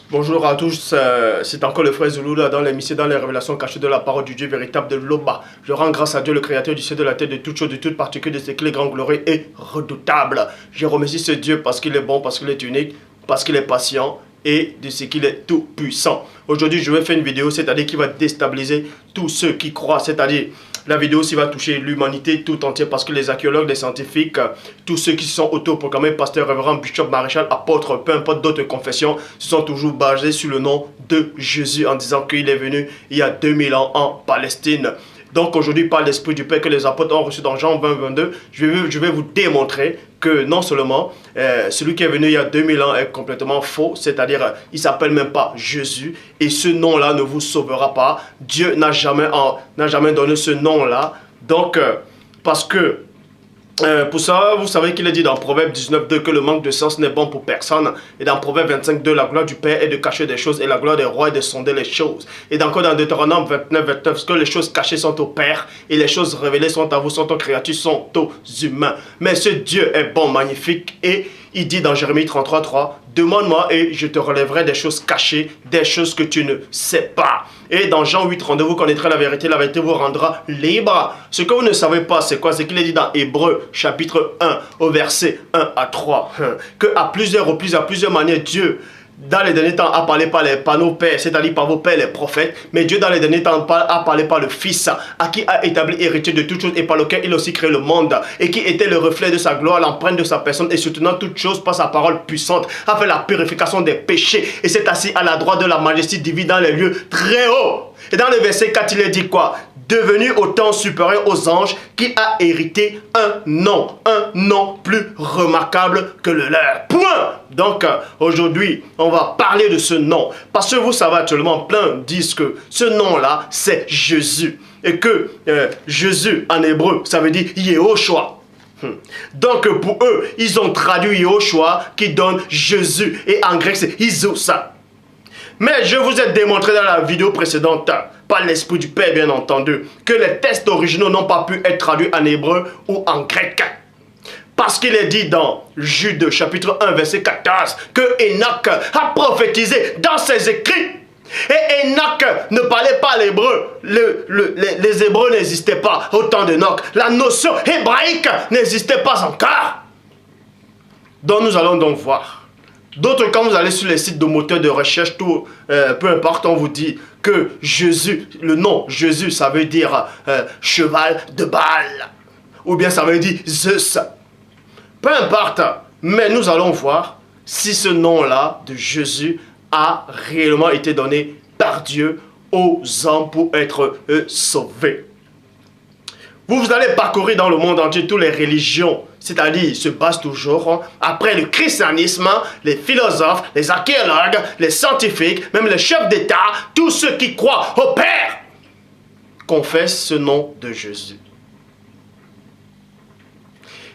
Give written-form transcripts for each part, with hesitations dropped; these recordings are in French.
Bonjour à tous, c'est encore le frère Zulu là, dans l'émission, dans les révélations cachées de la parole du Dieu véritable de l'Oba. Je rends grâce à Dieu, le créateur du ciel, de la terre, de toutes choses, de toutes particules, de ce qu'il est grand, glorieux et redoutable. Je remercie ce Dieu parce qu'il est bon, parce qu'il est unique, parce qu'il est patient et de ce qu'il est tout puissant. Aujourd'hui, je vais faire une vidéo, c'est-à-dire qui va déstabiliser tous ceux qui croient, c'est-à-dire la vidéo aussi va toucher l'humanité tout entière parce que les archéologues, les scientifiques, tous ceux qui sont autoproclamés pasteurs, révérends, bishop, maréchal, apôtres, peu importe d'autres confessions, se sont toujours basés sur le nom de Jésus en disant qu'il est venu il y a 2000 ans en Palestine. Donc aujourd'hui, par l'Esprit du Père que les apôtres ont reçu dans Jean 20, 22, je vais vous démontrer que non seulement celui qui est venu il y a 2000 ans est complètement faux, c'est-à-dire il ne s'appelle même pas Jésus, et ce nom-là ne vous sauvera pas. Dieu n'a jamais donné ce nom-là. Donc, parce que pour ça, vous savez qu'il est dit dans Proverbe 19.2 que le manque de sens n'est bon pour personne. Et dans Proverbe 25.2, la gloire du Père est de cacher des choses et la gloire des rois est de sonder les choses. Et encore dans Deutéronome 29.29, que les choses cachées sont au Père et les choses révélées sont à vous, sont aux créatures, sont aux humains. Mais ce Dieu est bon, magnifique, et il dit dans Jérémie 33.3, demande-moi et je te relèverai des choses cachées, des choses que tu ne sais pas. Et dans Jean 8.32, vous connaîtrez la vérité vous rendra libre. Ce que vous ne savez pas, c'est quoi? C'est qu'il est dit dans Hébreux chapitre 1 au verset 1 à 3 que à plusieurs reprises, à plusieurs manières, Dieu dans les derniers temps a parlé par nos pères, c'est-à-dire par vos pères les prophètes, mais Dieu dans les derniers temps a parlé par le Fils, à qui a établi héritier de toutes choses et par lequel il a aussi créé le monde, et qui était le reflet de sa gloire, l'empreinte de sa personne, et soutenant toutes choses par sa parole puissante, a fait la purification des péchés, et s'est assis à la droite de la majesté divine dans les lieux très hauts. Et dans le verset 4, il est dit quoi? Devenu autant supérieur aux anges, qui a hérité un nom plus remarquable que le leur. Point. Donc aujourd'hui, on va parler de ce nom. Parce que vous savez actuellement, plein disent que ce nom-là, c'est Jésus. Et que Jésus, en hébreu, ça veut dire Yehoshua. Donc pour eux, ils ont traduit Yehoshua qui donne Jésus. Et en grec, c'est Isousa. Mais je vous ai démontré dans la vidéo précédente, par l'Esprit du Père bien entendu, que les textes originaux n'ont pas pu être traduits en hébreu ou en grec. Parce qu'il est dit dans Jude chapitre 1 verset 14 que Enoch a prophétisé dans ses écrits. Et Enoch ne parlait pas l'hébreu. Les hébreux n'existaient pas au temps d'Enoch. La notion hébraïque n'existait pas encore. Donc nous allons donc voir. D'autres, quand vous allez sur les sites de moteurs de recherche, tout, peu importe, on vous dit que Jésus, le nom Jésus, ça veut dire cheval de Baal. Ou bien ça veut dire Zeus. Peu importe, mais nous allons voir si ce nom-là de Jésus a réellement été donné par Dieu aux hommes pour être sauvés. Vous allez parcourir dans le monde entier toutes les religions, c'est-à-dire ils se basent toujours après le christianisme, les philosophes, les archéologues, les scientifiques, même les chefs d'État, tous ceux qui croient au Père, confessent ce nom de Jésus.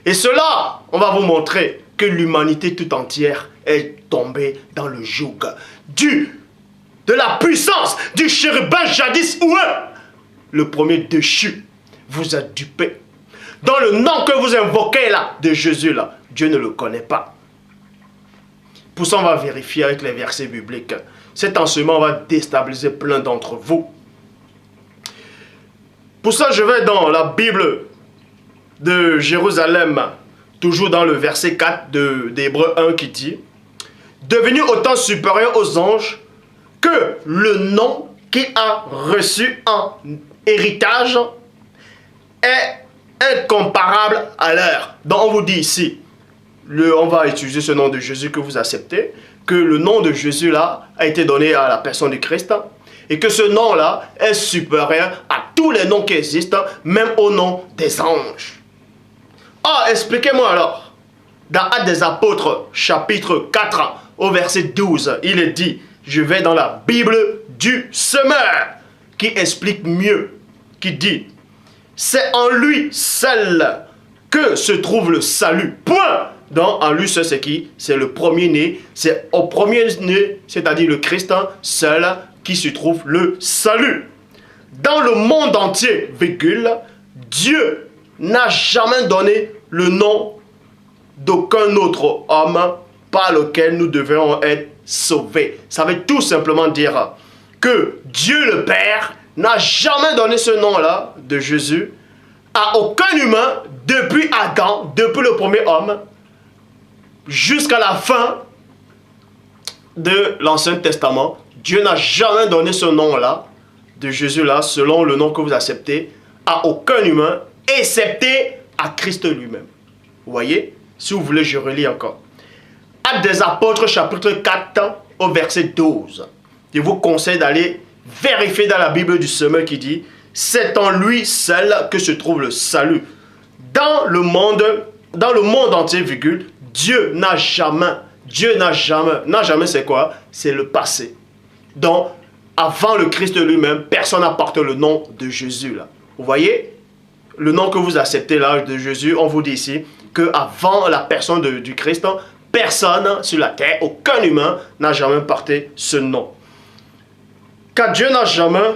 Et cela, on va vous montrer que l'humanité tout entière est tombée dans le joug de la puissance du chérubin jadis oué, le premier déchu. Vous êtes dupés. Dans le nom que vous invoquez là, de Jésus là, Dieu ne le connaît pas. Pour ça, on va vérifier avec les versets bibliques. Cet enseignement va déstabiliser plein d'entre vous. Pour ça, je vais dans la Bible de Jérusalem, toujours dans le verset 4 d'Hébreux 1 qui dit « Devenu autant supérieur aux anges que le nom qu'il a reçu en héritage est incomparable à leur. » Donc on vous dit ici, on va utiliser ce nom de Jésus que vous acceptez, que le nom de Jésus là a été donné à la personne du Christ, et que ce nom là est supérieur à tous les noms qui existent, même au nom des anges. Ah, expliquez-moi alors, dans Actes des Apôtres, chapitre 4, au verset 12, il est dit, je vais dans la Bible du Semeur, qui explique mieux, qui dit, c'est en lui seul que se trouve le salut. Point. Donc, en lui seul, c'est qui? C'est le premier-né. C'est au premier-né, c'est-à-dire le Christ seul, qui se trouve le salut. Dans le monde entier, virgule, Dieu n'a jamais donné le nom d'aucun autre homme par lequel nous devons être sauvés. Ça veut tout simplement dire que Dieu le Père n'a jamais donné ce nom-là de Jésus à aucun humain depuis Adam, depuis le premier homme, jusqu'à la fin de l'Ancien Testament. Dieu n'a jamais donné ce nom-là de Jésus-là, selon le nom que vous acceptez, à aucun humain, excepté à Christ lui-même. Vous voyez? Si vous voulez, je relis encore. Actes des Apôtres, chapitre 4, au verset 12. Je vous conseille d'aller vérifier dans la Bible du Semeur qui dit « C'est en lui seul que se trouve le salut. Dans le monde entier, virgule, Dieu n'a jamais, c'est quoi? C'est le passé. Donc, avant le Christ lui-même, personne n'a porté le nom de Jésus là. Vous voyez? Le nom que vous acceptez là de Jésus, on vous dit ici qu'avant la personne du Christ, personne sur la terre, aucun humain n'a jamais porté ce nom. Car Dieu n'a jamais,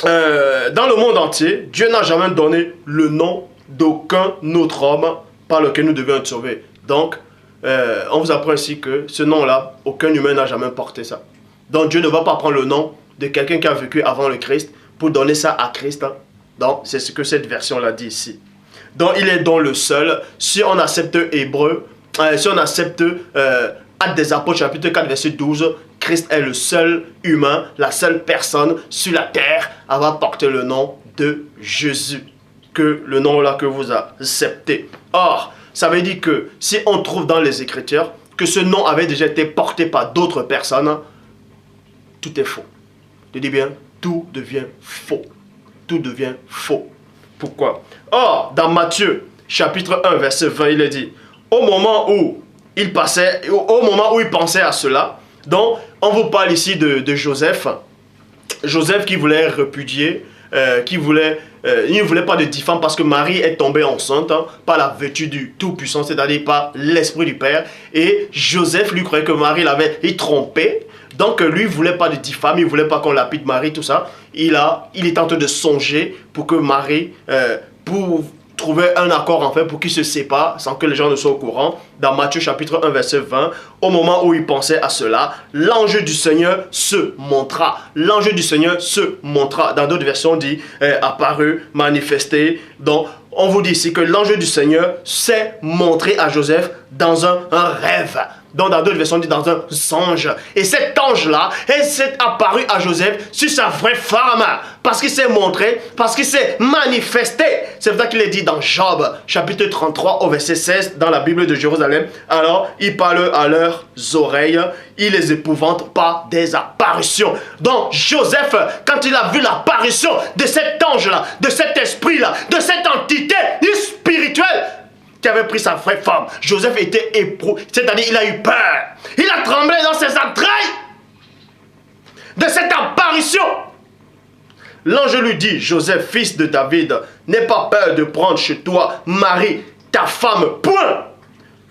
dans le monde entier, Dieu n'a jamais donné le nom d'aucun autre homme par lequel nous devions être sauvés. Donc, on vous apprend ici que ce nom-là, aucun humain n'a jamais porté ça. Donc, Dieu ne va pas prendre le nom de quelqu'un qui a vécu avant le Christ pour donner ça à Christ. Donc, c'est ce que cette version-là dit ici. Donc, il est donc le seul. Si on accepte Hébreu, si on accepte Actes des Apôtres, chapitre 4, verset 12, Christ est le seul humain, la seule personne sur la terre à avoir porté le nom de Jésus. Que le nom-là que vous acceptez. Or, ça veut dire que si on trouve dans les Écritures que ce nom avait déjà été porté par d'autres personnes, tout est faux. Je dis bien, tout devient faux. Tout devient faux. Pourquoi? Or, dans Matthieu, chapitre 1, verset 20, il est dit, au moment où il pensait à cela, donc on vous parle ici de Joseph. Joseph qui voulait répudier, il ne voulait pas de 10 femmes parce que Marie est tombée enceinte par la vertu du Tout-Puissant, c'est-à-dire par l'Esprit du Père. Et Joseph, lui, croyait que Marie l'avait trompé. Donc, lui, il ne voulait pas de 10 femmes, il ne voulait pas qu'on lapide Marie, tout ça. Il est en train de songer pour que Marie, pour trouver un accord, en fait, pour qu'ils se séparent sans que les gens ne soient au courant. Dans Matthieu, chapitre 1, verset 20, au moment où il pensait à cela, l'ange du Seigneur se montra. L'ange du Seigneur se montra. Dans d'autres versions, on dit apparu, manifesté. Donc, on vous dit ici que l'ange du Seigneur s'est montré à Joseph dans un rêve. Donc, dans d'autres versions, on dit dans un songe. Et cet ange-là, elle s'est apparu à Joseph sur sa vraie femme. Parce qu'il s'est montré, parce qu'il s'est manifesté. C'est pour ça qu'il est dit dans Job, chapitre 33, au verset 16, dans la Bible de Jérusalem. Alors, il parle à leurs oreilles, il les épouvante par des apparitions. Donc, Joseph, quand il a vu l'apparition de cet ange-là, de cet esprit-là, de cette entité spirituelle, qui avait pris sa vraie femme, Joseph était éprouvé, c'est-à-dire il a eu peur. Il a tremblé dans ses entrailles de cette apparition. L'ange lui dit, Joseph, fils de David, n'aie pas peur de prendre chez toi Marie, ta femme, point.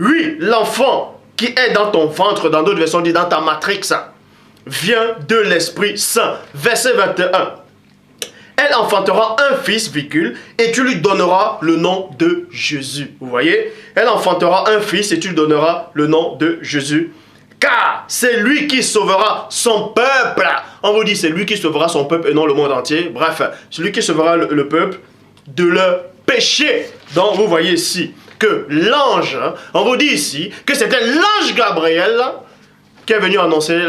Oui, l'enfant qui est dans ton ventre, dans d'autres versions, dit dans ta matrix, vient de l'Esprit Saint. Verset 21. Elle enfantera un fils, et tu lui donneras le nom de Jésus. Vous voyez? Elle enfantera un fils et tu lui donneras le nom de Jésus. Car c'est lui qui sauvera son peuple. On vous dit c'est lui qui sauvera son peuple et non le monde entier. Bref, c'est lui qui sauvera le peuple de leur péché. Donc vous voyez ici que l'ange, on vous dit ici que c'était l'ange Gabriel qui est venu annoncer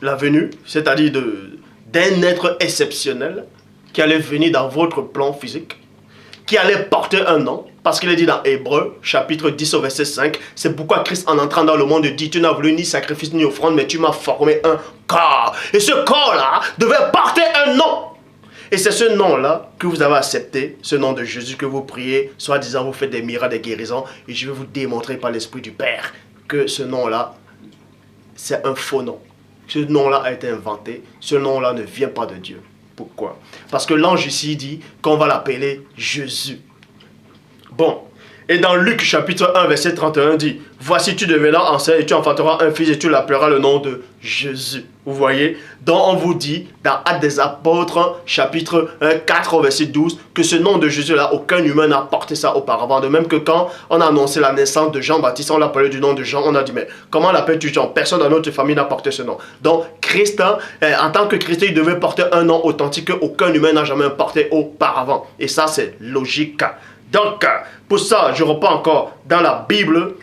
la venue, c'est-à-dire d'un être exceptionnel qui allait venir dans votre plan physique, qui allait porter un nom, parce qu'il est dit dans Hébreu, chapitre 10 au verset 5, c'est pourquoi Christ en entrant dans le monde dit, tu n'as voulu ni sacrifice ni offrande, mais tu m'as formé un corps. Et ce corps-là devait porter un nom. Et c'est ce nom-là que vous avez accepté, ce nom de Jésus que vous priez, soi-disant vous faites des miracles, des guérisons, et je vais vous démontrer par l'Esprit du Père que ce nom-là, c'est un faux nom. Ce nom-là a été inventé. Ce nom-là ne vient pas de Dieu. Pourquoi? Parce que l'ange ici dit qu'on va l'appeler Jésus. Bon. Et dans Luc chapitre 1 verset 31 dit, voici tu deviendras ancien et tu enfanteras un fils et tu l'appelleras le nom de Jésus. Vous voyez? Donc on vous dit dans Actes des Apôtres chapitre 4 verset 12 que ce nom de Jésus là, aucun humain n'a porté ça auparavant. De même que quand on a annoncé la naissance de Jean-Baptiste, on l'appelait du nom de Jean, on a dit mais comment l'appelles-tu Jean? Personne dans notre famille n'a porté ce nom. Donc Christ, en tant que chrétien, il devait porter un nom authentique qu'aucun humain n'a jamais porté auparavant. Et ça c'est logique. Donc, pour ça, je reprends encore dans la Bible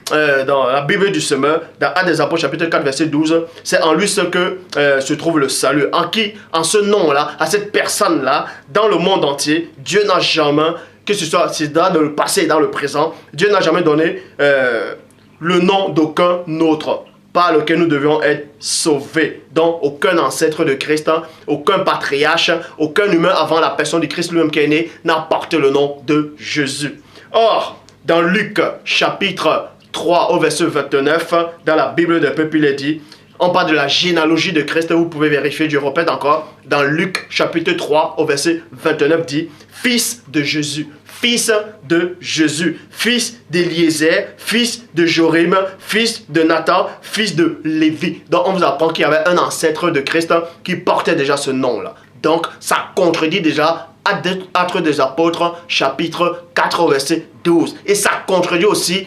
du semeur, dans Actes des Apôtres, chapitre 4, verset 12. C'est en lui ce que se trouve le salut. En qui, en ce nom-là, à cette personne-là, dans le monde entier, Dieu n'a jamais, que ce soit dans le passé et dans le présent, Dieu n'a jamais donné le nom d'aucun autre par lequel nous devions être sauvés. Donc, aucun ancêtre de Christ, aucun patriarche, aucun humain avant la personne du Christ lui-même qui est né n'a porté le nom de Jésus. Or, dans Luc chapitre 3 au verset 29, dans la Bible des peuples, il est dit, on parle de la généalogie de Christ, vous pouvez vérifier, je répète encore, dans Luc chapitre 3 au verset 29 dit, fils de Jésus. Fils de Jésus, fils d'Éliézer, fils de Jorim, fils de Nathan, fils de Lévi. Donc on vous apprend qu'il y avait un ancêtre de Christ qui portait déjà ce nom-là. Donc ça contredit déjà Actes des Apôtres, chapitre 4, verset 12. Et ça contredit aussi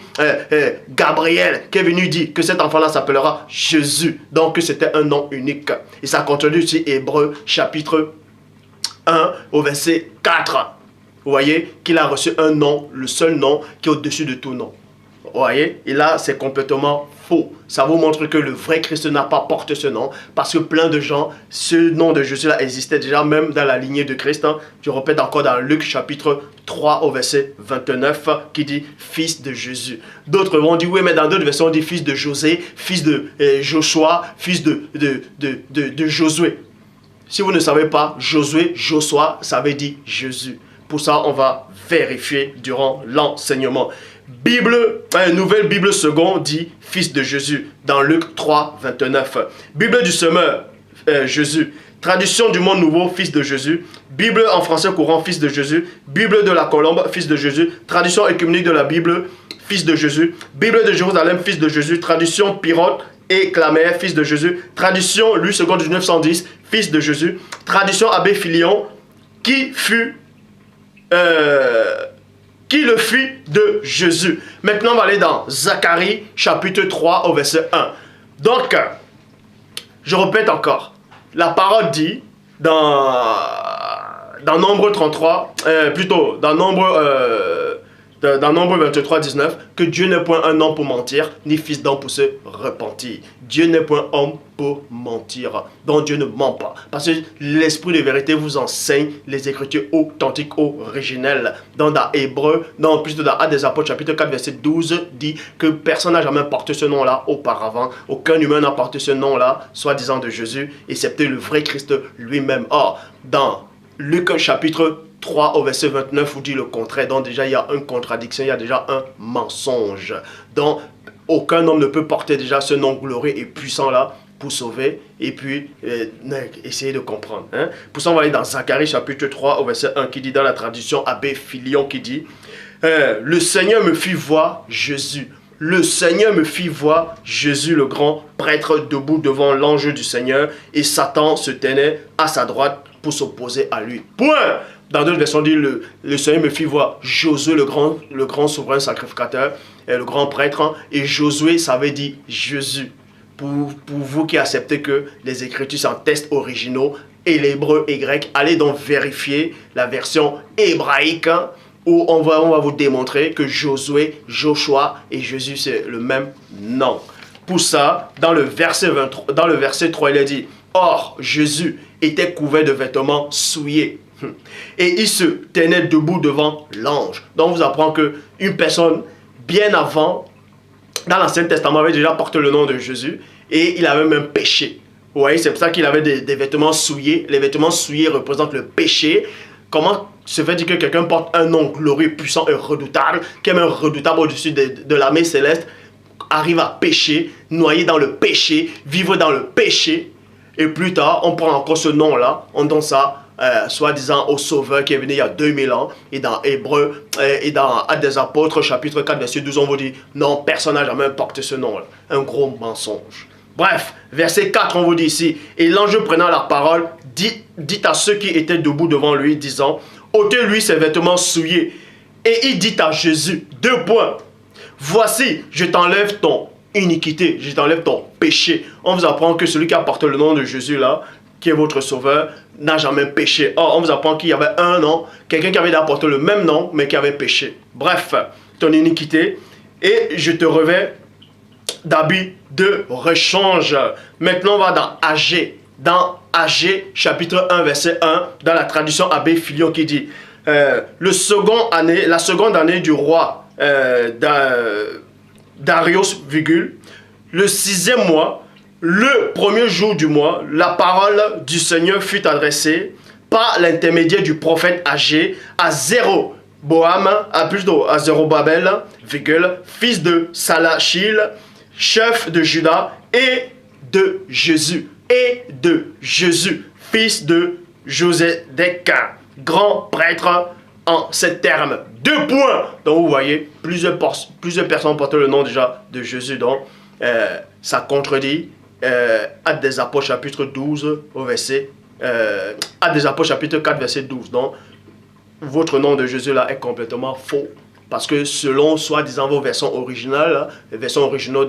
Gabriel qui est venu dire que cet enfant-là s'appellera Jésus. Donc que c'était un nom unique. Et ça contredit aussi Hébreux, chapitre 1, au verset 4. Vous voyez qu'il a reçu un nom, le seul nom qui est au-dessus de tout nom. Vous voyez? Et là, c'est complètement faux. Ça vous montre que le vrai Christ n'a pas porté ce nom. Parce que plein de gens, ce nom de Jésus-là existait déjà même dans la lignée de Christ. Je répète encore dans Luc chapitre 3 au verset 29 qui dit « Fils de Jésus ». D'autres vont dire « Oui, mais dans d'autres versions, on dit « Fils de José »,« Fils de Joshua »,« Fils de Josué ». Si vous ne savez pas, Josué, Joshua, ça veut dire Jésus. Pour ça, on va vérifier durant l'enseignement. Nouvelle Bible seconde dit Fils de Jésus dans Luc 3, 29. Bible du semeur, Jésus. Traduction du monde nouveau, Fils de Jésus. Bible en français courant, Fils de Jésus. Bible de la Colombe, Fils de Jésus. Traduction écuménique de la Bible, Fils de Jésus. Bible de Jérusalem, Fils de Jésus. Traduction Pirote et Clamer, Fils de Jésus. Traduction Louis II du 910, Fils de Jésus. Traduction Abbé Filion, qui le fit de Jésus. Maintenant, on va aller dans Zacharie, chapitre 3, au verset 1. Donc, je répète encore. La parole dit, dans Nombre 33, dans Nombre 23, 19, que Dieu n'est point un homme pour mentir, ni fils d'homme pour se repentir. Dieu n'est point homme pour mentir. Donc Dieu ne ment pas. Parce que l'esprit de vérité vous enseigne les écritures authentiques, originelles. Dans Hébreux, plutôt dans Actes des Apôtres, chapitre 4, verset 12, dit que personne n'a jamais porté ce nom-là auparavant. Aucun humain n'a porté ce nom-là, soi-disant de Jésus, excepté le vrai Christ lui-même. Or, dans Luc chapitre 3 au verset 29 vous dit le contraire. Donc déjà il y a une contradiction, il y a déjà un mensonge. Donc aucun homme ne peut porter déjà ce nom glorieux et puissant là pour sauver et puis essayer de comprendre. Pour ça on va aller dans Zacharie chapitre 3 au verset 1 qui dit dans la traduction Abbé Filion qui dit le Seigneur me fit voir Jésus. Le Seigneur me fit voir Jésus le grand prêtre debout devant l'ange du Seigneur et Satan se tenait à sa droite pour s'opposer à lui. Point. Dans d'autres versions, on dit le Seigneur me fit voir Josué, le grand souverain sacrificateur, et le grand prêtre. Et Josué, ça veut dire Jésus. Pour vous qui acceptez que les Écritures sont textes originaux, et l'hébreu et grec, allez donc vérifier la version hébraïque, où on va vous démontrer que Josué, Joshua et Jésus, c'est le même nom. Pour ça, dans le verset 3, il est dit « Or, Jésus était couvert de vêtements souillés. » Et il se tenait debout devant l'ange. Donc, on vous apprend qu'une personne, bien avant, dans l'Ancien Testament, avait déjà porté le nom de Jésus. Et il avait même péché. Vous voyez, c'est pour ça qu'il avait des vêtements souillés. Les vêtements souillés représentent le péché. Comment se fait-il que quelqu'un porte un nom glorieux, puissant et redoutable, qui est même redoutable au-dessus de l'armée céleste, arrive à pécher, noyer dans le péché, vivre dans le péché. Et plus tard, on prend encore ce nom-là, on donne ça soi-disant au Sauveur qui est venu il y a 2000 ans. Et dans Hébreux, et dans Actes des Apôtres, chapitre 4, verset 12, on vous dit, non, personne n'a jamais porté ce nom-là. Un gros mensonge. Bref, verset 4, on vous dit ici, et l'ange prenant la parole, dit à ceux qui étaient debout devant lui, disant, ôtez-lui ses vêtements souillés. Et il dit à Jésus, 2 points, voici, je t'enlève ton iniquité, je t'enlève ton péché. On vous apprend que celui qui a porté le nom de Jésus là, qui est votre sauveur, n'a jamais péché. Or, on vous apprend qu'il y avait un nom, quelqu'un qui avait apporté le même nom, mais qui avait péché. Bref, ton iniquité, et je te revais d'habits de rechange. Maintenant, on va dans Agé. Dans Agé, chapitre 1, verset 1, dans la traduction Abbé Filion qui dit la seconde année du roi Darius, le 6e mois, le premier jour du mois, la parole du Seigneur fut adressée par l'intermédiaire du prophète Agé à Zérobabel, fils de Salachil, chef de Juda, et de Jésus, fils de Josédek, grand prêtre en ces termes. 2 points. Donc vous voyez, plusieurs personnes portent le nom déjà de Jésus. Donc ça contredit Actes des Apôtres chapitre 12 au verset Actes des Apôtres chapitre 4 verset 12. Donc votre nom de Jésus là est complètement faux. Parce que selon soi-disant vos versions originales, les versions originaux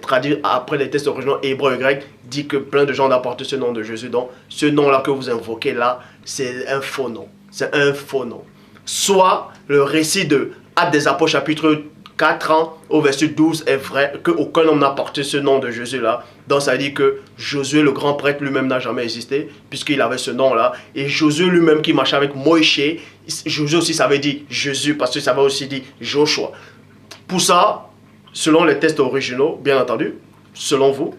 traduites après les textes originaux hébreux et grecs, dit que plein de gens apportent ce nom de Jésus. Donc ce nom-là que vous invoquez là, c'est un faux nom. C'est un faux nom. Soit le récit de Actes des Apôtres chapitre 4 ans au verset 12 est vrai, qu'aucun homme n'a porté ce nom de Jésus là. Donc ça dit que Josué le grand prêtre lui-même n'a jamais existé, puisqu'il avait ce nom là. Et Josué lui-même qui marchait avec Moïse, Josué aussi ça veut dire Jésus, parce que ça veut aussi dire Joshua. Pour ça, selon les textes originaux, bien entendu, selon vous,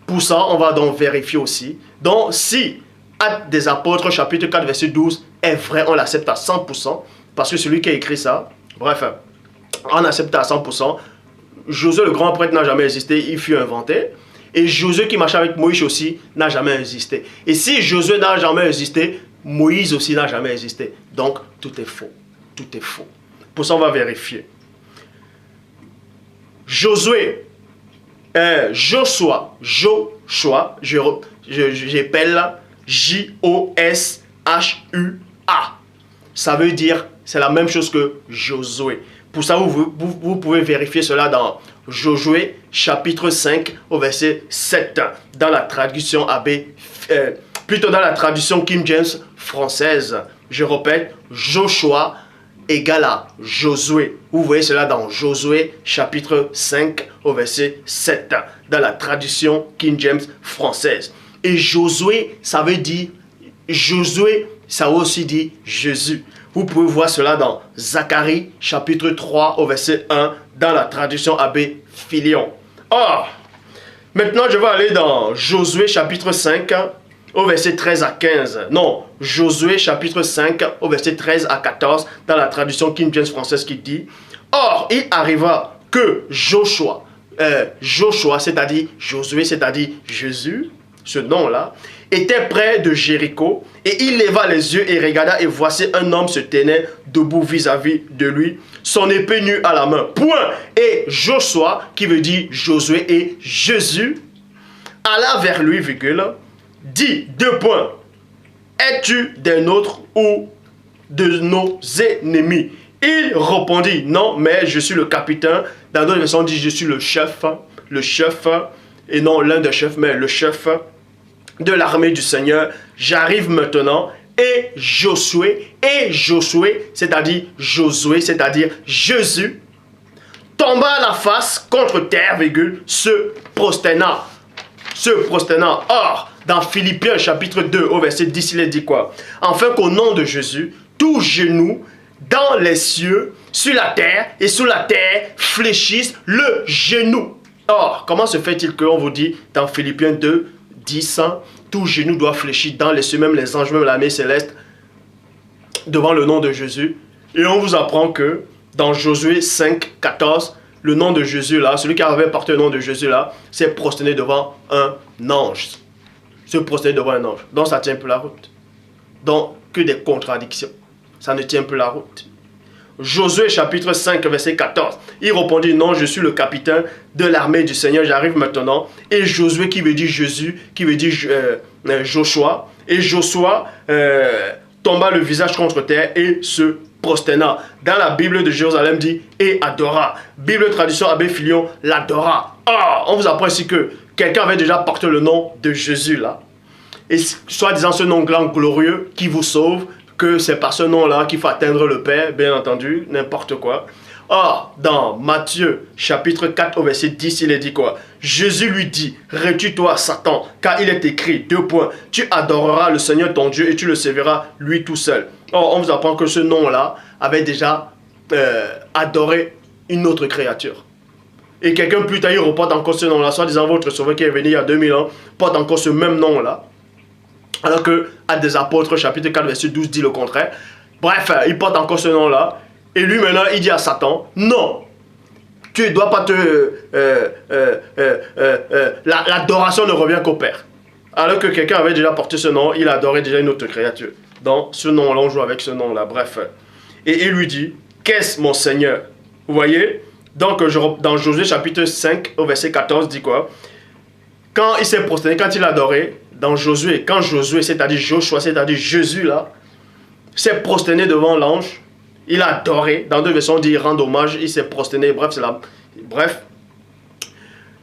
pour ça on va donc vérifier aussi. Donc si Actes des Apôtres chapitre 4 verset 12 est vrai, on l'accepte à 100%, parce que celui qui a écrit ça, bref, on accepte à 100%. Josué le grand prêtre n'a jamais existé, il fut inventé. Et Josué qui marchait avec Moïse aussi n'a jamais existé. Et si Josué n'a jamais existé, Moïse aussi n'a jamais existé. Donc tout est faux. Tout est faux. Pour ça on va vérifier. Josué, Joshua, j'appelle J-O-S-H-U-A. Ça veut dire, c'est la même chose que Josué. Pour ça, vous pouvez vérifier cela dans Josué, chapitre 5, au verset 7, dans la traduction plutôt dans la traduction King James française. Je répète, Joshua égale à Josué. Vous voyez cela dans Josué, chapitre 5, au verset 7, dans la traduction King James française. Et Josué, ça veut dire, Josué, ça veut aussi dire Jésus. Vous pouvez voir cela dans Zacharie, chapitre 3, au verset 1, dans la traduction Abbé Filion. Or, maintenant je vais aller dans Josué, chapitre 5, au verset 13 à 15. Non, Josué, chapitre 5, au verset 13 à 14, dans la traduction King James française qui dit, or, il arriva que Joshua, c'est-à-dire Josué, c'est-à-dire Jésus, ce nom-là, était près de Jéricho, et il leva les yeux et regarda, et voici un homme se tenait debout vis-à-vis de lui, son épée nue à la main. Point. Et Joshua, qui veut dire Josué et Jésus, alla vers lui, dit, 2 points, es-tu des nôtres ou de nos ennemis? Il répondit, non, mais je suis le capitaine. Dans d'autres versions, on dit, je suis le chef, et non l'un des chefs, mais le chef de l'armée du Seigneur. J'arrive maintenant. Et Josué, c'est-à-dire Josué, c'est-à-dire Jésus, tomba à la face contre terre, se prosterna. Or, dans Philippiens chapitre 2, au verset 10, il est dit quoi? Afin qu'au nom de Jésus, tout genou dans les cieux, sur la terre et sous la terre fléchisse le genou. Or, comment se fait-il qu'on vous dit dans Philippiens 2, 10, tout genou doit fléchir dans les cieux, même les anges, même l'armée céleste, devant le nom de Jésus. Et on vous apprend que dans Josué 5, 14, le nom de Jésus là, celui qui avait porté le nom de Jésus là, s'est prosterné devant un ange. Se prosterner devant un ange. Donc ça tient plus la route. Donc, que des contradictions. Ça ne tient plus la route. Josué chapitre 5 verset 14. Il répondit, non, je suis le capitaine de l'armée du Seigneur, j'arrive maintenant. Et Josué qui veut dire Jésus, qui veut dire Joshua. Et Joshua tomba le visage contre terre et se prosterna. Dans la Bible de Jérusalem dit et adora. Bible traduction Abbé Filion l'adora. Ah, on vous apprend ici que quelqu'un avait déjà porté le nom de Jésus là. Et soi-disant ce nom glorieux qui vous sauve, que c'est par ce nom-là qu'il faut atteindre le Père, bien entendu, n'importe quoi. Or, dans Matthieu, chapitre 4, au verset 10, il est dit quoi? Jésus lui dit, retire-toi, Satan, car il est écrit, 2 points, tu adoreras le Seigneur ton Dieu et tu le serviras lui tout seul. Or, on vous apprend que ce nom-là avait déjà adoré une autre créature. Et quelqu'un plus tard, il reporte encore ce nom-là, soit disant votre sauveur qui est venu il y a 2000 ans, porte encore ce même nom-là. Alors que Actes des Apôtres, chapitre 4, verset 12, dit le contraire. Bref, il porte encore ce nom-là. Et lui, maintenant, il dit à Satan, non, tu ne dois pas te... l'adoration ne revient qu'au Père. Alors que quelqu'un avait déjà porté ce nom, il adorait déjà une autre créature. Donc, ce nom-là, on joue avec ce nom-là. Bref. Et il lui dit, qu'est-ce mon Seigneur? Vous voyez? Donc, dans Josué, chapitre 5, au verset 14, dit quoi? Quand il s'est prosterné, quand il a adoré, dans Josué, quand Josué, c'est-à-dire Joshua, c'est-à-dire Jésus là, s'est prosterné devant l'ange, il a adoré, dans 2 versions on dit rendre hommage, il s'est prosterné, bref, c'est là. Bref,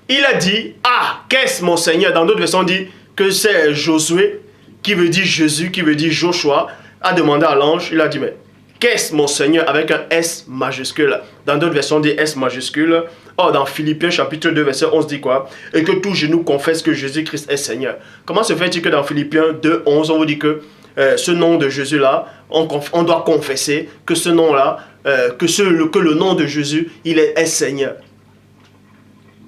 il a dit, ah, qu'est-ce mon Seigneur? Dans d'autres versions on dit que c'est Josué, qui veut dire Jésus, qui veut dire Joshua, a demandé à l'ange, il a dit, mais qu'est-ce mon Seigneur avec un S majuscule? Dans d'autres versions on dit S majuscule. Or, dans Philippiens chapitre 2 verset 11 dit quoi? Et que tout genou confesse que Jésus-Christ est Seigneur. Comment se fait-il que dans Philippiens 2, 11, on vous dit que ce nom de Jésus-là, on doit confesser que ce nom-là, que le nom de Jésus, il est Seigneur.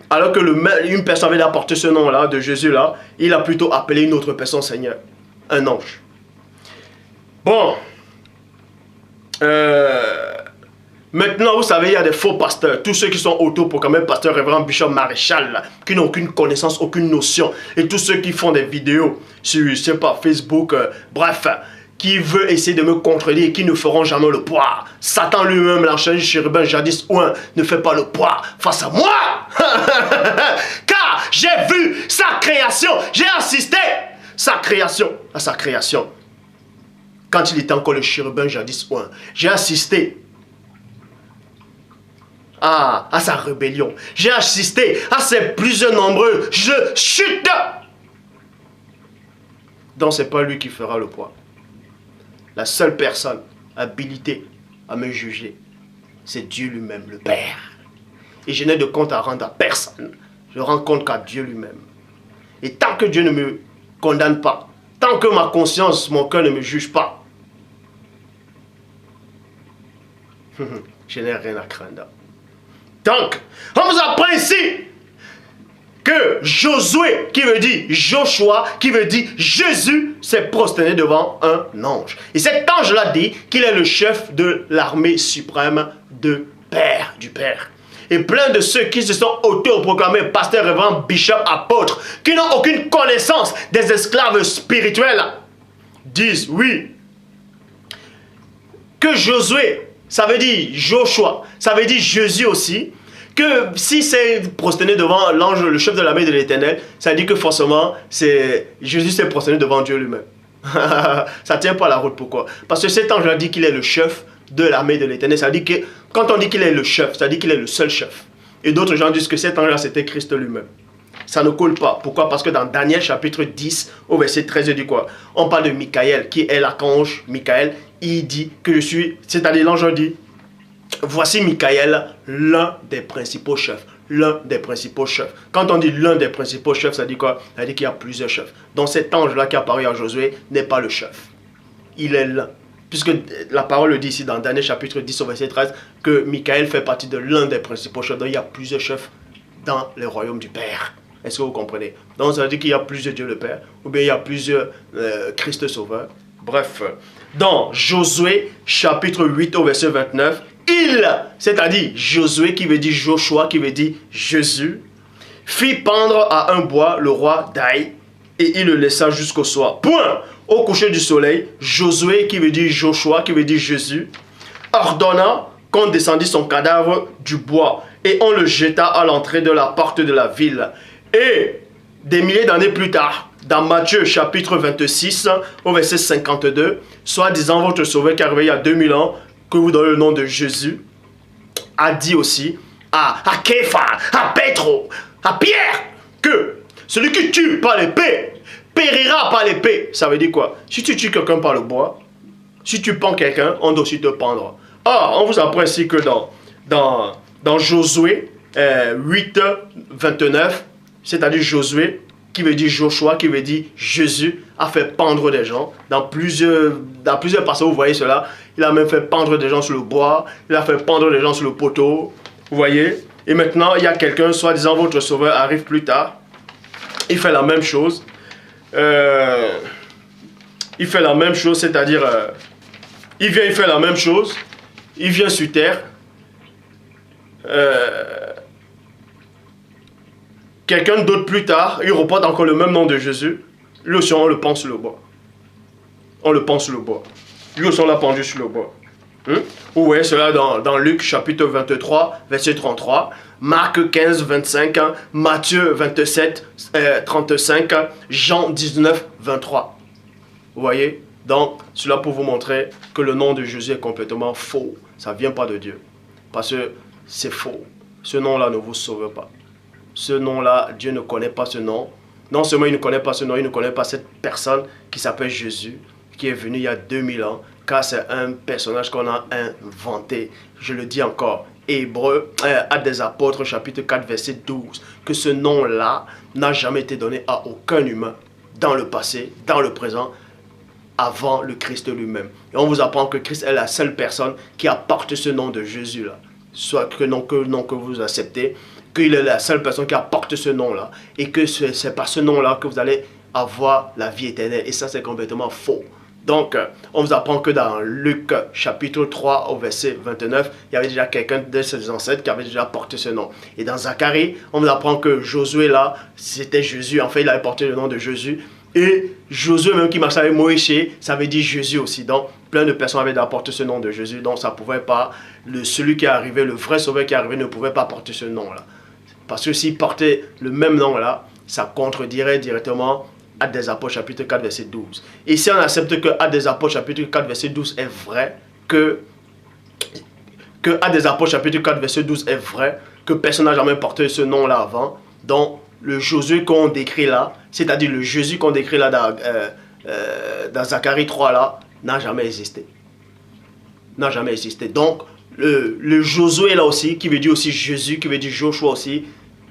Alors que une personne avait apporté ce nom-là, de Jésus-là, il a plutôt appelé une autre personne Seigneur. Un ange. Bon. Maintenant, vous savez, il y a des faux pasteurs, tous ceux qui sont autoproclamés pasteurs, révérend Bishop Maréchal, là, qui n'ont aucune connaissance, aucune notion, et tous ceux qui font des vidéos sur, je sais pas, Facebook, bref, qui veulent essayer de me contredire et qui ne feront jamais le poids. Satan lui-même, l'enchaîné chérubin jadis ouin, ne fait pas le poids face à moi. Car j'ai vu sa création, j'ai assisté à sa création. Quand il était encore le chérubin jadis ouin, j'ai assisté à sa rébellion. J'ai assisté à ses plusieurs nombreux chutes. Donc c'est pas lui qui fera le poids. La seule personne habilitée à me juger, c'est Dieu lui-même, le Père. Et je n'ai de compte à rendre à personne. Je rends compte qu'à Dieu lui-même. Et tant que Dieu ne me condamne pas, tant que ma conscience, mon cœur ne me juge pas, je n'ai rien à craindre. Donc, on vous apprend ici que Josué, qui veut dire Joshua, qui veut dire Jésus, s'est prosterné devant un ange. Et cet ange-là dit qu'il est le chef de l'armée suprême du Père. Et plein de ceux qui se sont autoproclamés pasteurs, révérends, bishops, apôtres, qui n'ont aucune connaissance des esclaves spirituels, disent oui, que Josué, ça veut dire Joshua, ça veut dire Jésus aussi, que si c'est prosterné devant l'ange, le chef de l'armée de l'Éternel, ça dit que forcément, Jésus s'est prosterné devant Dieu lui-même. Ça ne tient pas la route, pourquoi? Parce que cet ange a dit qu'il est le chef de l'armée de l'Éternel. Ça dit que, quand on dit qu'il est le chef, ça dit qu'il est le seul chef. Et d'autres gens disent que cet ange-là, c'était Christ lui-même. Ça ne coule pas. Pourquoi? Parce que dans Daniel chapitre 10, au verset 13, il dit quoi? On parle de Michael, qui est l'archange Michael. Il dit que je suis, c'est-à-dire l'ange dit, voici Michael, l'un des principaux chefs. L'un des principaux chefs. Quand on dit l'un des principaux chefs, ça dit quoi? Ça dit qu'il y a plusieurs chefs. Donc cet ange-là qui apparaît à Josué n'est pas le chef. Il est l'un. Puisque la parole le dit ici dans Daniel chapitre 10 au verset 13, que Michael fait partie de l'un des principaux chefs. Donc il y a plusieurs chefs dans le royaume du Père. Est-ce que vous comprenez? Donc ça veut dire qu'il y a plusieurs Dieu le Père, ou bien il y a plusieurs Christ Sauveur. Bref, dans Josué chapitre 8 au verset 29, c'est-à-dire Josué qui veut dire Joshua, qui veut dire Jésus, fit pendre à un bois le roi d'Aï et il le laissa jusqu'au soir. Point. Au coucher du soleil, Josué, qui veut dire Joshua, qui veut dire Jésus, ordonna qu'on descendit son cadavre du bois et on le jeta à l'entrée de la porte de la ville. Et des milliers d'années plus tard, dans Matthieu chapitre 26, au verset 52, soi-disant votre sauveur qui est arrivé il y a 2000 ans, que vous donnez le nom de Jésus, a dit aussi à Képha, à Pétro, à Pierre, que celui qui tue par l'épée périra par l'épée. Ça veut dire quoi? Si tu tues quelqu'un par le bois, si tu pends quelqu'un, on doit aussi te pendre. Or, on vous apprend ici que dans Josué 8, 29, c'est-à-dire Josué, qui veut dire Joshua, qui veut dire Jésus, a fait pendre des gens. Dans plusieurs passages, vous voyez cela. Il a même fait pendre des gens sur le bois. Il a fait pendre des gens sur le poteau. Vous voyez? Et maintenant, il y a quelqu'un, soi-disant votre sauveur, arrive plus tard. Il fait la même chose. Il fait la même chose, c'est-à-dire... il fait la même chose. Il vient sur terre. Quelqu'un d'autre plus tard, il reporte encore le même nom de Jésus. Lui aussi, on le pend sur le bois. On le pend sur le bois. Lui aussi, on l'a pendu sur le bois. Vous voyez cela dans Luc chapitre 23, verset 33. Marc 15, 25. Matthieu 27, 35. Jean 19, 23. Vous voyez? Donc, cela pour vous montrer que le nom de Jésus est complètement faux. Ça ne vient pas de Dieu. Parce que c'est faux. Ce nom-là ne vous sauve pas. Ce nom-là, Dieu ne connaît pas ce nom. Non seulement il ne connaît pas ce nom, il ne connaît pas cette personne qui s'appelle Jésus, qui est venu il y a 2000 ans, car c'est un personnage qu'on a inventé. Je le dis encore, Hébreux, Actes des Apôtres, chapitre 4, verset 12, que ce nom-là n'a jamais été donné à aucun humain dans le passé, dans le présent, avant le Christ lui-même. Et on vous apprend que Christ est la seule personne qui apporte ce nom de Jésus-là. Soit que non que vous acceptez, qu'il est la seule personne qui apporte ce nom-là, et que c'est par ce nom-là que vous allez avoir la vie éternelle. Et ça, c'est complètement faux. Donc, on vous apprend que dans Luc chapitre 3 au verset 29, il y avait déjà quelqu'un de ses ancêtres qui avait déjà porté ce nom. Et dans Zacharie, on vous apprend que Josué là, c'était Jésus. En fait, il avait porté le nom de Jésus. Et Josué même qui marchait avec Moïse, ça veut dire Jésus aussi. Donc, plein de personnes avaient apporté ce nom de Jésus. Donc, ça ne pouvait pas, celui qui est arrivé, le vrai sauveur qui est arrivé ne pouvait pas porter ce nom-là. Parce que s'il portait le même nom-là, ça contredirait directement Actes des Apôtres chapitre 4 verset 12. Et si on accepte que Actes des Apôtres chapitre 4 verset 12 est vrai, que Actes des Apôtres chapitre 4 verset 12 est vrai, que personne n'a jamais porté ce nom-là avant, donc le Josué qu'on décrit là, c'est-à-dire le Jésus qu'on décrit là dans Zacharie 3 là, n'a jamais existé. N'a jamais existé. Donc, le Josué là aussi, qui veut dire aussi Jésus, qui veut dire Joshua aussi,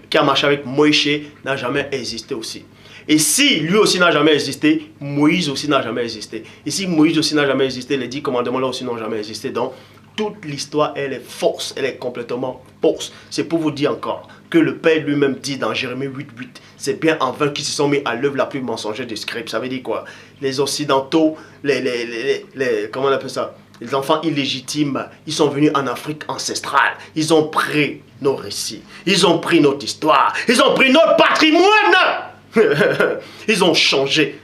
qui a marché avec Moïse, n'a jamais existé aussi. Et si lui aussi n'a jamais existé, Moïse aussi n'a jamais existé. Et si Moïse aussi n'a jamais existé, les 10 commandements là aussi n'ont jamais existé. Donc, toute l'histoire, elle est fausse, elle est complètement fausse. C'est pour vous dire encore que le Père lui-même dit dans Jérémie 8, 8, c'est bien en vain qu'ils se sont mis à l'œuvre la plus mensongère des scribes. Ça veut dire quoi? Les Occidentaux, comment on appelle ça? Les enfants illégitimes, ils sont venus en Afrique ancestrale. Ils ont pris nos récits. Ils ont pris notre histoire. Ils ont pris notre patrimoine. Ils ont changé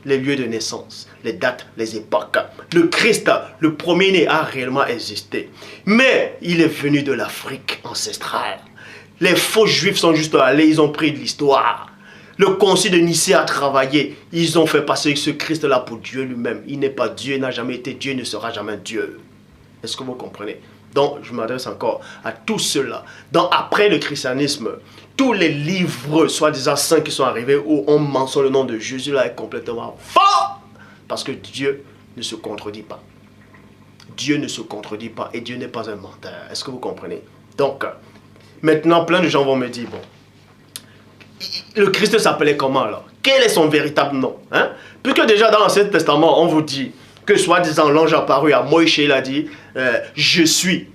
les lieux de naissance, les dates, les époques. Le Christ, le premier-né, a réellement existé. Mais il est venu de l'Afrique ancestrale. Les faux juifs sont juste allés, ils ont pris de l'histoire. Le concile de Nicée a travaillé. Ils ont fait passer ce Christ-là pour Dieu lui-même. Il n'est pas Dieu, il n'a jamais été Dieu, il ne sera jamais Dieu. Est-ce que vous comprenez? Donc, je m'adresse encore à tous ceux-là. Donc, après le christianisme, tous les livres, soi-disant saints qui sont arrivés, où on mentionne le nom de Jésus, là, est complètement faux. Parce que Dieu ne se contredit pas. Dieu ne se contredit pas et Dieu n'est pas un menteur. Est-ce que vous comprenez? Donc, maintenant, plein de gens vont me dire, bon, le Christ s'appelait comment alors? Quel est son véritable nom? Puisque déjà dans l'Ancien Testament, on vous dit que soi-disant l'ange apparu à Moïse, il a dit je suis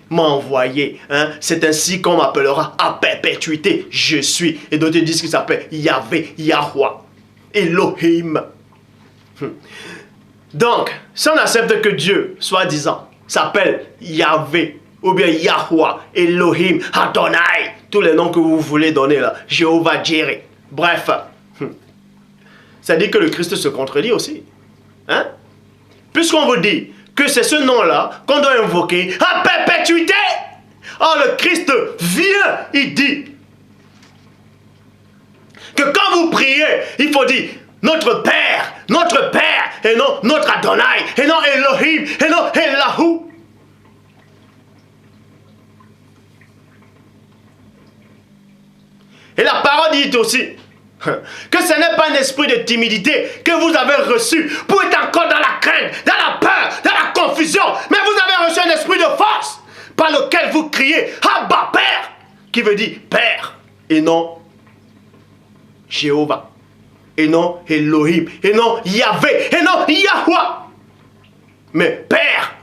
m'a envoyé. C'est ainsi qu'on m'appellera à perpétuité. Je suis. Et d'autres disent qu'il s'appelle Yahvé, Yahweh, Elohim. Donc, si on accepte que Dieu, soi-disant, s'appelle Yahvé, ou bien Yahweh, Elohim, Adonai, tous les noms que vous voulez donner là, Jéhovah Jireh, bref, Ça dit que le Christ se contredit aussi. Hein? Puisqu'on vous dit que c'est ce nom-là qu'on doit invoquer à perpétuité. Or le Christ vient, il dit que quand vous priez, il faut dire notre Père, et non notre Adonai, et non Elohim, et non Elahu. Et la parole dit aussi que ce n'est pas un esprit de timidité que vous avez reçu pour être encore dans la crainte, dans la peur, dans la confusion, mais vous avez reçu un esprit de force par lequel vous criez Abba Père, qui veut dire Père, et non Jéhovah, et non Elohim, et non Yahvé, et non Yahweh, mais Père.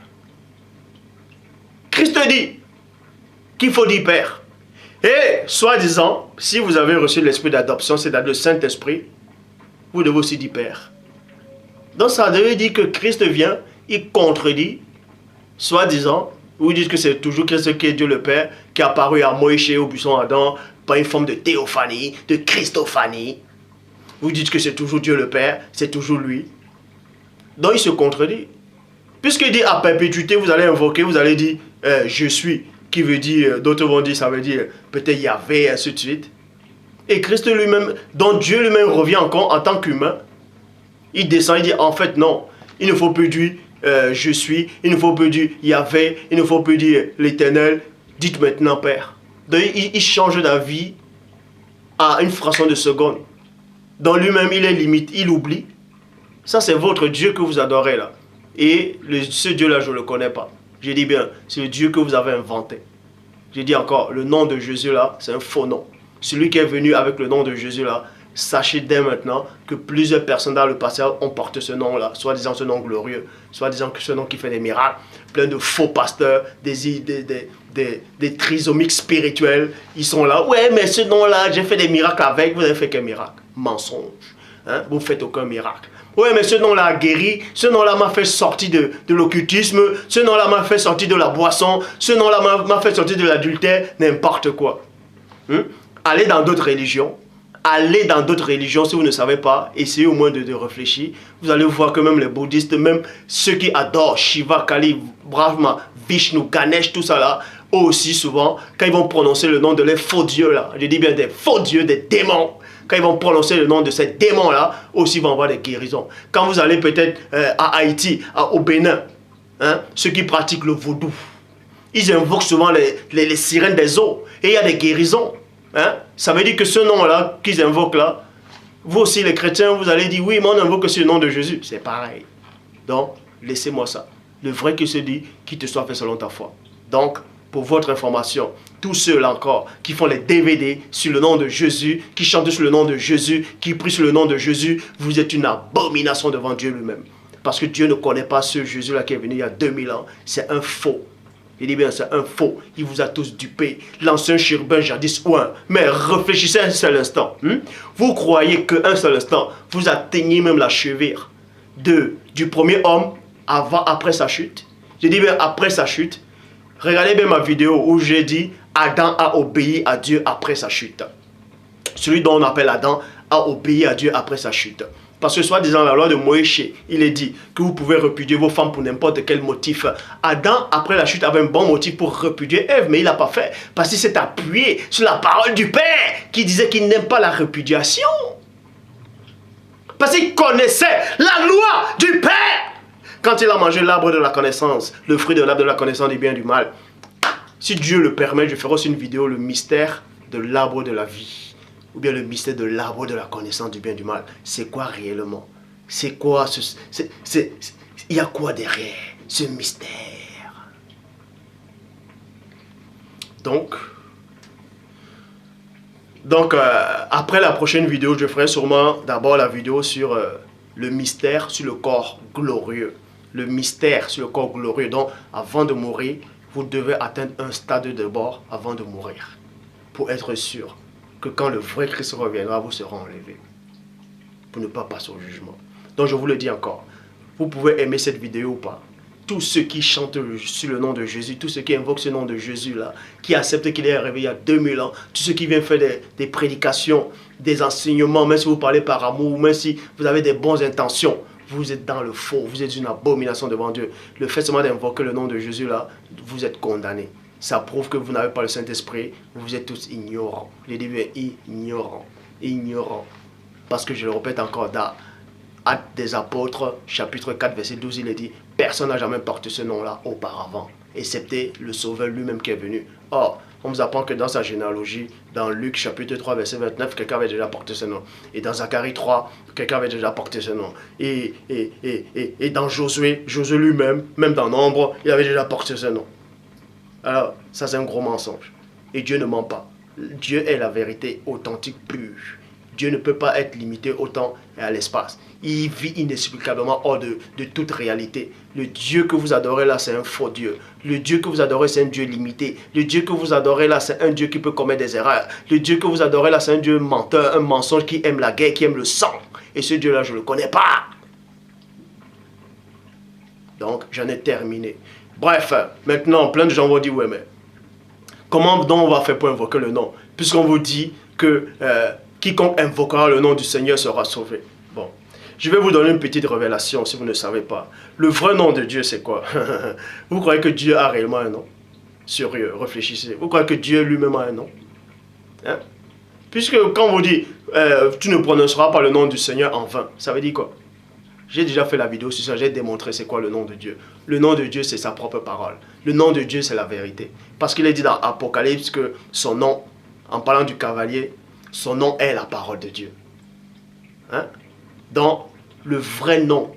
Christ dit qu'il faut dire Père. Et, soi-disant, si vous avez reçu l'esprit d'adoption, c'est-à-dire le Saint-Esprit, vous devez aussi dire Père. Donc ça veut dire que Christ vient, il contredit, soi-disant, vous dites que c'est toujours Christ qui est Dieu le Père, qui est apparu à Moïse au buisson Adam, par une forme de théophanie, de christophanie. Vous dites que c'est toujours Dieu le Père, c'est toujours lui. Donc il se contredit. Puisqu'il dit à perpétuité, vous allez invoquer, vous allez dire je suis. Qui veut dire, d'autres vont dire, ça veut dire peut-être Yahvé, et ainsi de suite. Et Christ lui-même, dont Dieu lui-même revient encore en tant qu'humain, il descend, il dit en fait non, il ne faut plus dire je suis, il ne faut plus dire Yahvé, il ne faut plus dire l'Éternel, dites maintenant Père. Donc il change d'avis à une fraction de seconde. Dans lui-même, il est limite, il oublie. Ça c'est votre Dieu que vous adorez là. Et ce Dieu-là, je ne le connais pas. J'ai dit bien, c'est le Dieu que vous avez inventé. J'ai dit encore, le nom de Jésus là, c'est un faux nom. Celui qui est venu avec le nom de Jésus là, sachez dès maintenant que plusieurs personnes dans le passé ont porté ce nom là, soit disant ce nom glorieux, soit disant que ce nom qui fait des miracles, plein de faux pasteurs, des trisomiques spirituels, ils sont là, ouais mais ce nom là, j'ai fait des miracles avec, vous avez fait quel miracle? Mensonge, hein? Vous ne faites aucun miracle. Oui, mais ce nom-là a guéri, ce nom-là m'a fait sortir de l'occultisme, ce nom-là m'a fait sortir de la boisson, ce nom-là m'a fait sortir de l'adultère, n'importe quoi. Allez dans d'autres religions, si vous ne savez pas, essayez au moins de réfléchir. Vous allez voir que même les bouddhistes, même ceux qui adorent Shiva, Kali, Brahma, Vishnu, Ganesh, tout ça là, eux aussi souvent, quand ils vont prononcer le nom de les faux dieux là, je dis bien des faux dieux, des démons, quand ils vont prononcer le nom de ces démons-là, aussi vont avoir des guérisons. Quand vous allez peut-être à Haïti, au Bénin, hein, ceux qui pratiquent le vaudou, ils invoquent souvent les sirènes des eaux. Et il y a des guérisons. Hein. Ça veut dire que ce nom-là qu'ils invoquent là, vous aussi les chrétiens, vous allez dire, oui, mais on invoque aussi le nom de Jésus. C'est pareil. Donc, laissez-moi ça. Le vrai qui se dit, qui te soit fait selon ta foi. Donc, pour votre information, tous ceux-là encore qui font les DVD sur le nom de Jésus, qui chantent sur le nom de Jésus, qui prient sur le nom de Jésus, vous êtes une abomination devant Dieu lui-même. Parce que Dieu ne connaît pas ce Jésus-là qui est venu il y a 2000 ans. C'est un faux. Il dit bien, c'est un faux. Il vous a tous dupés. L'ancien chérubin jadis ouin. Mais réfléchissez un seul instant. Vous croyez qu'un seul instant, vous atteignez même la cheville du premier homme après sa chute. Je dis bien après sa chute. Regardez bien ma vidéo où j'ai dit Adam a obéi à Dieu après sa chute. Celui dont on appelle Adam a obéi à Dieu après sa chute. Parce que soi-disant la loi de Moïse, il est dit que vous pouvez repudier vos femmes pour n'importe quel motif. Adam, après la chute, avait un bon motif pour repudier Ève, mais il n'a pas fait. Parce qu'il s'est appuyé sur la parole du Père qui disait qu'il n'aime pas la répudiation. Parce qu'il connaissait la loi du Père. Quand il a mangé l'arbre de la connaissance, le fruit de l'arbre de la connaissance du bien et du mal, si Dieu le permet, je ferai aussi une vidéo, le mystère de l'arbre de la vie. Ou bien le mystère de l'arbre de la connaissance du bien et du mal. C'est quoi réellement? C'est quoi il y a quoi derrière ce mystère? Donc après la prochaine vidéo, je ferai sûrement d'abord la vidéo sur le mystère sur le corps glorieux. Le mystère sur le corps glorieux. Donc, avant de mourir, vous devez atteindre un stade de bord avant de mourir. Pour être sûr que quand le vrai Christ reviendra, vous serez enlevés. Pour ne pas passer au jugement. Donc, je vous le dis encore. Vous pouvez aimer cette vidéo ou pas. Tous ceux qui chantent sur le nom de Jésus, tous ceux qui invoquent ce nom de Jésus-là, qui acceptent qu'il est réveillé il y a 2000 ans, tous ceux qui viennent faire des prédications des enseignements, même si vous parlez par amour, même si vous avez des bonnes intentions, vous êtes dans le faux, vous êtes une abomination devant Dieu. Le fait seulement d'invoquer le nom de Jésus là, vous êtes condamné. Ça prouve que vous n'avez pas le Saint-Esprit, vous êtes tous ignorants. Le début est ignorant, ignorant. Parce que je le répète encore, dans Actes des Apôtres, chapitre 4, verset 12, il est dit, personne n'a jamais porté ce nom-là auparavant, excepté le Sauveur lui-même qui est venu. Or, on vous apprend que dans sa généalogie, dans Luc chapitre 3, verset 29, quelqu'un avait déjà porté ce nom. Et dans Zacharie 3, quelqu'un avait déjà porté ce nom. Et dans Josué, Josué lui-même, même dans Nombre, il avait déjà porté ce nom. Alors, ça c'est un gros mensonge. Et Dieu ne ment pas. Dieu est la vérité authentique pure. Dieu ne peut pas être limité au temps et à l'espace. Il vit inexplicablement hors de toute réalité. Le Dieu que vous adorez là, c'est un faux Dieu. Le Dieu que vous adorez, c'est un Dieu limité. Le Dieu que vous adorez là, c'est un Dieu qui peut commettre des erreurs. Le Dieu que vous adorez là, c'est un Dieu menteur, un mensonge qui aime la guerre, qui aime le sang. Et ce Dieu-là, je ne le connais pas. Donc, j'en ai terminé. Bref, maintenant, plein de gens vont dire, ouais, mais comment donc on va faire pour invoquer le nom? Puisqu'on vous dit que quiconque invoquera le nom du Seigneur sera sauvé. Bon, je vais vous donner une petite révélation si vous ne savez pas. Le vrai nom de Dieu, c'est quoi? Vous croyez que Dieu a réellement un nom? Sérieux, réfléchissez. Vous croyez que Dieu lui-même a un nom? Hein? Puisque quand on vous dit, tu ne prononceras pas le nom du Seigneur en vain, ça veut dire quoi? J'ai déjà fait la vidéo sur ça, j'ai démontré c'est quoi le nom de Dieu. Le nom de Dieu, c'est sa propre parole. Le nom de Dieu, c'est la vérité. Parce qu'il est dit dans Apocalypse que son nom, en parlant du cavalier, son nom est la parole de Dieu. Hein? Donc, le vrai nom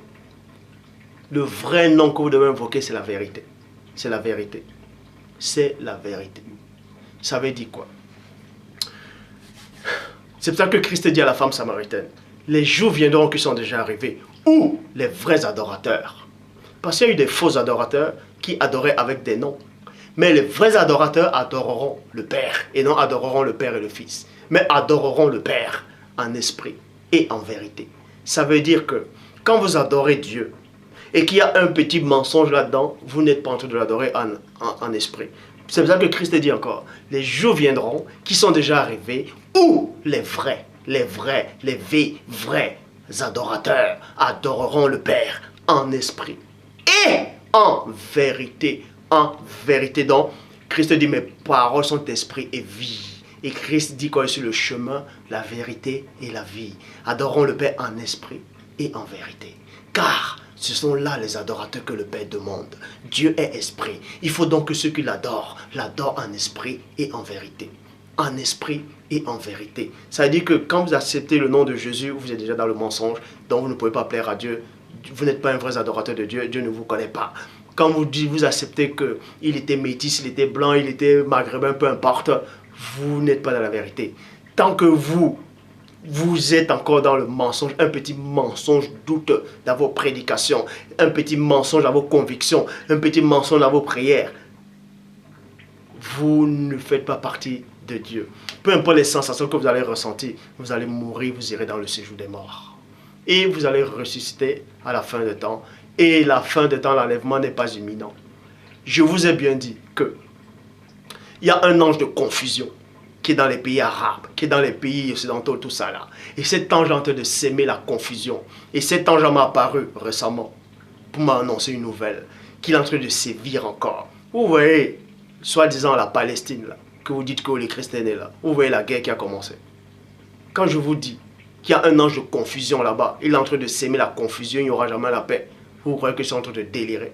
que vous devez invoquer, c'est la vérité. C'est la vérité. C'est la vérité. Ça veut dire quoi? C'est pour ça que Christ dit à la femme samaritaine, les jours viendront qui sont déjà arrivés, où les vrais adorateurs. Parce qu'il y a eu des faux adorateurs qui adoraient avec des noms. Mais les vrais adorateurs adoreront le Père, et non adoreront le Père et le Fils. Mais adoreront le Père en esprit et en vérité. Ça veut dire que quand vous adorez Dieu, et qu'il y a un petit mensonge là-dedans, vous n'êtes pas en train de l'adorer en esprit. C'est pour ça que Christ dit encore, les jours viendront qui sont déjà arrivés, où les vrais adorateurs adoreront le Père en esprit et en vérité. En vérité. Donc, Christ dit, mes paroles sont esprit et vie. Et Christ dit quoi sur le chemin, la vérité et la vie. Adorons le Père en esprit et en vérité. Car ce sont là les adorateurs que le Père demande. Dieu est esprit. Il faut donc que ceux qui l'adorent en esprit et en vérité. En esprit et en vérité. Ça veut dire que quand vous acceptez le nom de Jésus, vous êtes déjà dans le mensonge, donc vous ne pouvez pas plaire à Dieu. Vous n'êtes pas un vrai adorateur de Dieu, Dieu ne vous connaît pas. Quand vous acceptez qu'il était métis, il était blanc, il était maghrébin, peu importe, vous n'êtes pas dans la vérité. Tant que vous êtes encore dans le mensonge, un petit mensonge douteux dans vos prédications, un petit mensonge dans vos convictions, un petit mensonge dans vos prières, vous ne faites pas partie de Dieu. Peu importe les sensations que vous allez ressentir, vous allez mourir, vous irez dans le séjour des morts. Et vous allez ressusciter à la fin des temps. Et la fin des temps, l'enlèvement n'est pas imminent. Je vous ai bien dit que il y a un ange de confusion qui est dans les pays arabes, qui est dans les pays occidentaux, tout ça là. Et cet ange est en train de s'aimer la confusion. Et cet ange m'a apparu récemment pour m'annoncer une nouvelle, qu'il est en train de sévir encore. Vous voyez, soi-disant la Palestine là, que vous dites que les chrétiens est là. Vous voyez la guerre qui a commencé. Quand je vous dis qu'il y a un ange de confusion là-bas, il est en train de s'aimer la confusion, il n'y aura jamais la paix. Vous croyez que je suis en train de délirer?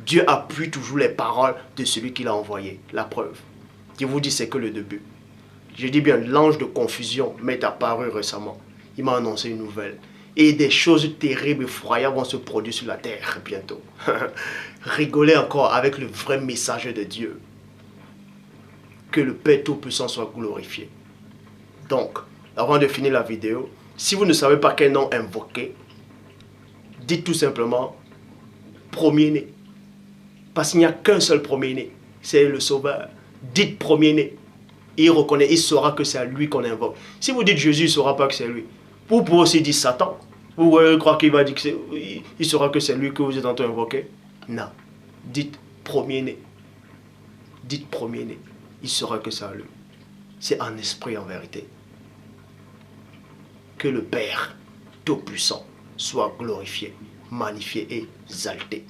Dieu appuie toujours les paroles de celui qui l'a envoyé. La preuve. Je vous dis, c'est que le début. Je dis bien, l'ange de confusion m'est apparu récemment. Il m'a annoncé une nouvelle. Et des choses terribles, effroyables vont se produire sur la terre bientôt. Rigolez encore avec le vrai message de Dieu. Que le Père Tout-Puissant soit glorifié. Donc, avant de finir la vidéo, si vous ne savez pas quel nom invoquer, dites tout simplement premier-né. Parce qu'il n'y a qu'un seul premier-né, c'est le Sauveur. Dites premier-né. Il reconnaît, il saura que c'est à lui qu'on invoque. Si vous dites Jésus, il ne saura pas que c'est lui. Vous pouvez aussi dire Satan. Vous croyez qu'il va dire que c'est... Il saura que c'est lui que vous êtes en train d'invoquer? Non. Dites premier-né. Dites premier-né. Il saura que c'est à lui. C'est en esprit, en vérité. que le Père Tout-Puissant soit glorifié, magnifié et exalté.